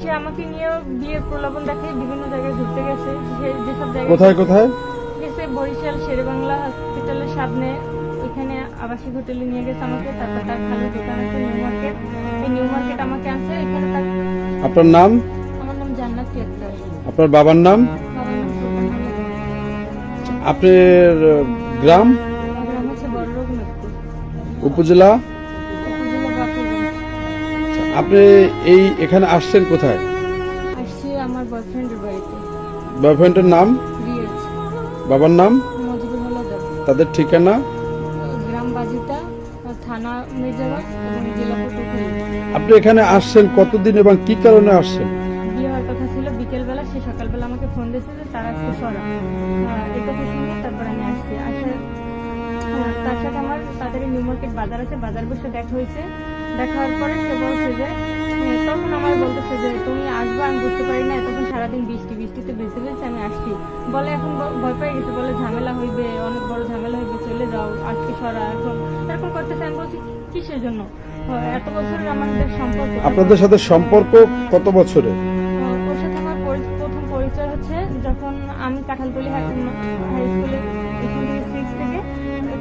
সে আমাকে নিয়ে বিয়ের প্রলোভন দেখে বিভিন্ন জায়গায় ঘুরতে গেছে। যেসব জায়গায় কোথায় কোথায় গেছে, বরিশাল শেরেবাংলা হসপিটালের সামনে ওইখানে আবাসিক হোটেলে নিয়ে গেছে আমাকে। তারপর তার খালি দোকান আছে নিউ মার্কেট, এই নিউ মার্কেট আমাকে আছে এখানে। তার আপনার নাম? আমার নাম জান্নাত আক্তার। আপনার বাবার নাম? বাবার নাম সুলতান আলী। আপনার গ্রাম? আমার গ্রাম হচ্ছে বড় রঘুনাথপুর, উপজেলা? উপজেলা বাপুরগঞ্জ। আপনি এখানে আসছেন কোথায়? আসছি আমার বয়ফ্রেন্ডের বাড়িতে। বয়ফ্রেন্ডের নাম? রিয়াজ। বাবার নাম? মজিবুর হলদার। তাদের ঠিকানা? গ্রাম বাজিতা, থানা মির্জাগঞ্জ এবং জেলা পটুয়াখালী। আপনি এখানে আসছেন কতদিন এবং কি কারণে আসছেন? বিয়ে হওয়ার কথা ছিল বিকেলবেলা, সে সকালবেলা আমাকে ফোন দিয়েছে যে তারা আজকে সরা। এই কথা শুনে তারপর আমি আসছি। তার সাথে আমার তাদের নিউ মার্কেট বাজার আছে, বাজার বসে দেখা হয়েছে। দেখা হওয়ার পরে সে বলছে যে তখন আমার বলতেছে যে তুমি আসবে, আমি বুঝতে পারি না, তখন সারাদিন বৃষ্টিতে বেঁচে বেঁচে আমি আসছি। বলে এখন ভয় পেয়ে গেছে, বলে ঝামেলা হইবে, অনেক বড় ঝামেলা হইবে, চলে যাও, আজকে সরা। এখন এরকম করতেছে। আমি বলছি কিসের জন্য? এত বছরের আমাদের সম্পর্ক। আপনাদের সাথে সম্পর্ক কত বছরে? ওর সাথে আমার প্রথম পরিচয় হচ্ছে যখন আমি কাঁঠালতলী হাই স্কুলে এখান থেকে 6 থেকে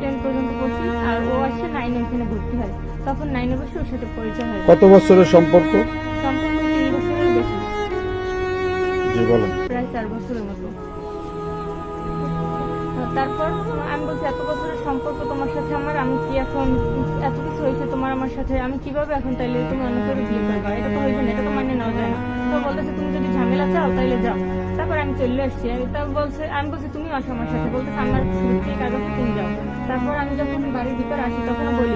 10 পর্যন্ত পড়ছি, আর ও আসছে 9 এখানে ভর্তি হয়। তখন 9 বসে ওর সাথে পরিচয় হয়। কত বছরের সম্পর্ক? সম্পূর্ণ 3 বছরের বেশি, জি বলেন। প্রায় 4 বছরের মতো। তারপর আমি বলছি এত বছরের সম্পর্ক তোমার সাথে আমার, আমি কি এখন এত কিছু হয়েছে তোমার আমার সাথে, আমি কিভাবে এখন তাইলে তুমি অন্য করে বিয়ে করবা? এটা তো হইবে না, এটা তো মানে নেওয়া যায় না। তো বলতেছে তুমি যদি ঝামেলা চাও তাইলে যাও। তারপর আমি চলে আসছি। আমি বলছি তুমি আসো আমার সাথে। বলতেছে আমার সত্যি কাজ আছে, তুমি যাও। তারপর আমি যখন বাড়ির ভিতরে আসি তখন বলি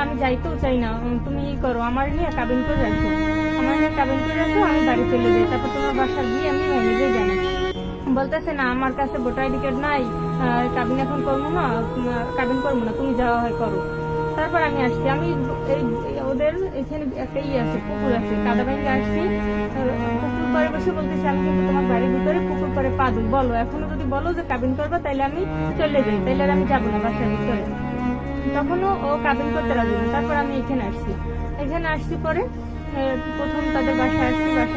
আমি যাইতেও চাই না, তুমি করো, আমার নিয়ে কাবিন করে রাখো, আমি বাড়ি চলে যাই। তারপর তোমার বাসার বিয়ে আমি নিজেই জানি। বলতেছে না আমার কাছে ভোটার আইডি কার্ড নাই, কাবিন এখন করবো না, তুমি যাওয়া হয় করো। তারপর আমি আসছি। আমি ওদের এখানে একটা আছে, পুকুর আছে, কাদা ভেঙে আসছি। পুকুর পাড়ে বসে বলতেছি আমি কিন্তু তোমার বাড়ির ভিতরে পুকুর পাড়ে পা দিই, বলো এখনো যদি বলো যে কাবিন করবা তাইলে আমি চলে যাই, তাইলে আর আমি যাবো না বাসার ভিতরে। তখনও ও কাবিন করতে রাজি না। তারপর আমি এখানে আসছি পরে প্রথম তাদের বাসায়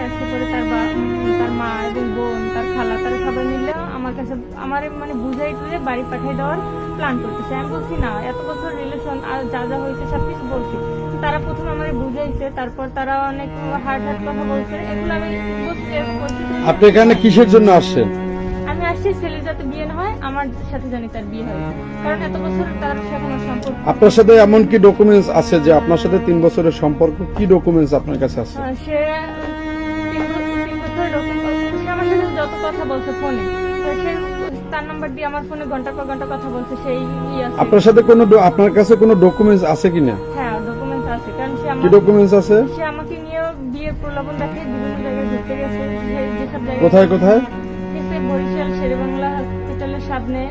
আসছি পরে তার মা এবং বোন, তার খালা, তারা সবাই মিলে আমার কাছে আমার মানে বুঝাই টুঝে বাড়ি পাঠিয়ে দেওয়ার প্ল্যান করতেছে। আমি বলছি না, এত বছর রিলেশন আর যা হয়েছে সবকিছু বলছি। তারা প্রথম আমার বুঝাইছে, তারপর তারা অনেক হার্ড কথা বলছে, এগুলো আমি বলছি। আপনি এখানে কিসের জন্য আসছেন? আমি আসছি ছেলে যাতে বিয়ে না হয়, আমার সাথে জানি তার বিয়ে হয়, কারণ এত বছর তার সাথে আমার সম্পর্ক। আপনার সাথে এমন কি ডকুমেন্টস আছে যে আপনার সাথে 3 বছরের সম্পর্ক? কি ডকুমেন্টস আপনার কাছে আছে? সে 3 বছরের ডকুমেন্ট, সে আমার সাথে যত কথা বলছে ফোনে, সে তার নাম্বার দিয়ে আমার ফোনে ঘন্টার পর ঘন্টা কথা বলছে। সেই আছে আপনার সাথে আপনার কাছে কোনো ডকুমেন্টস আছে কিনা? হ্যাঁ, ডকুমেন্টস আছে, কারণ কি ডকুমেন্টস আছে? সে আমাকে নিয়ে বিয়ের প্রলোভন দেখে বিভিন্ন জায়গায় ঘুরতে গেছে। যেসব জায়গায় কোথায় কোথায়? বরিশাল শেরেবাংলা হসপিটালের সামনে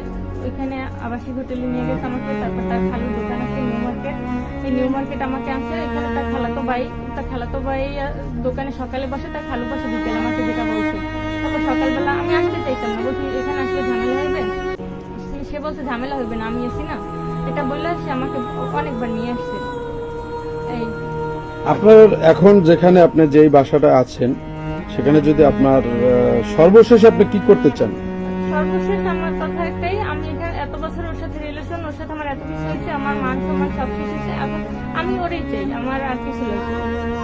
ওইখানে আবাসিক হোটেলে নিয়ে গেছে আমাকে। তারপর তার খালুর দোকান আছে নিউ মার্কেট, এই নিউ মার্কেট আমাকে আছে। এখানে তার খালাতো ভাই দোকানে সকালে বসে, তার খালু বসে বিকেলে, আমাকে যেটা বলছে। তারপর সকালবেলা আমি আসতে চাইতাম না, বলছি এখানে আসলে ঝামেলা হইবে। সে বলছে ঝামেলা হইবে না, আমি এসি না, এটা বললে সে আমাকে অনেকবার নিয়ে আসছে। এই আপনার এখন যেখানে আপনি যেই বাসাটা আছেন সেখানে যদি আপনার সর্বশেষ আপনি কি করতে চান? সর্বশেষ আমার কথা একটাই, আমি এখানে এত বছর ওর সাথে রিলেশন, ওর সাথে আমার এত কিছু হয়েছে, আমার মান সম্মান সব কিছু হয়েছে, এখন আমি ওরই চাই, আমার আর কিছু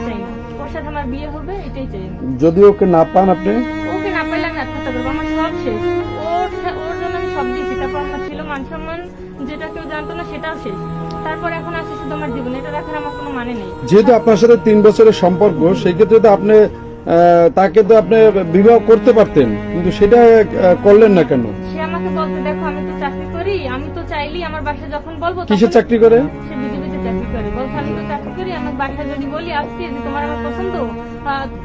চাই না। ওর সাথে আমার বিয়ে হবে, এটাই চাই। যদি ওকে না পান আপনি? ওকে না পাইলে আমি আত্মহত্যা করবো, আমার সব শেষ। ওর জন্য আমি সব দিয়েছি। তারপর আমার ছিল মান সম্মান, যেটা কেউ জানতো না সেটাও শেষ। তারপর এখন আছে শুধু আমার জীবন, এটা রাখার আমার কোনো মানে নেই। যেহেতু আপনার সাথে 3 বছরের সম্পর্ক, সেই ক্ষেত্রে তো আপনি তাকে তো আপনি বিবাহ করতে পারতেন, কিন্তু সেটা করলেন না কেন? সে আমাকে বলছে দেখো আমি তো চাকরি করি, আমি তো চাইলেই আমার বাসায় যখন বলবো। কিসের চাকরি করে? সে বিজেপিতে চাকরি করে। বলছে আমি তো চাকরি করি, আমার বাসায় যদি বলি আজকে যে তোমার আমার পছন্দ,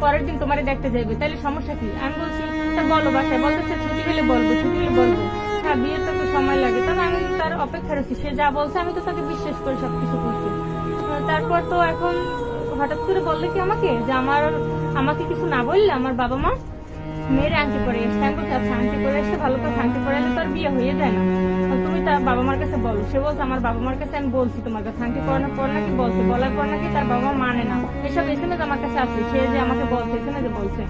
পরের দিন তোমারে দেখতে যাইবে, তাহলে সমস্যা কি? আমি বলছি তা বলো বাসায়। বলতেছে ছুটি হলে বলবো। হ্যাঁ, বিয়ের তো সময় লাগে। তবে আমি তার অপেক্ষা রাখছি, সে যা বলছে আমি তো তাকে বিশ্বাস করে সবকিছু করছি। তারপর তো এখন হঠাৎ করে বললে কি আমাকে যে আমাকে কিছু না বললে আমার বাবা মা মেয়ের আংটি পরে এসছে। আমি বলছি আচ্ছা আংটি পরে এসছে ভালো কথা, আংটি পরে এলে তো আর বিয়ে হয়ে যায় না, তো তুমি তার বাবা মার কাছে বলো। সে বলছে আমার বাবা মার কাছে আমি বলছি তোমার কাছে, আংটি পরানোর পর নাকি বলছে, বলার পর নাকি তার বাবা মা মানে না। এসব এসএমএস আমার কাছে আছে, সে যে আমাকে বলছে এসএমএস বলছে।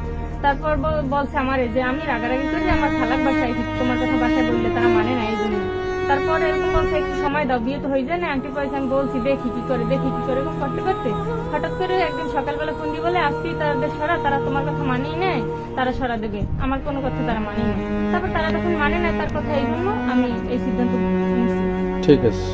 তারপর বলছে আমারে যে আমি রাগারাগি করে আমার খালাক বাসায় তোমার কথা বাসায় বললে তারা মানে না এই জন্য। তারপর এরকম বলছে একটু সময় দাও, বিয়ে তো হয়ে যায় না, আংটি পয়সা আমি বলছি দেখি কি করে এরকম করতে করতে হঠাৎ করে একদিন সকালবেলা ফোন দিয়ে বলে আজকেই তাদের সরা, তারা তোমার কথা মানেই নেয়, তারা সরা দেবে, আমার কোনো কথা তারা মানেই নেয়। তারপর তারা তখন মানে নেয় তার কথা, এই জন্য আমি এই সিদ্ধান্ত নিয়েছি। ঠিক আছে।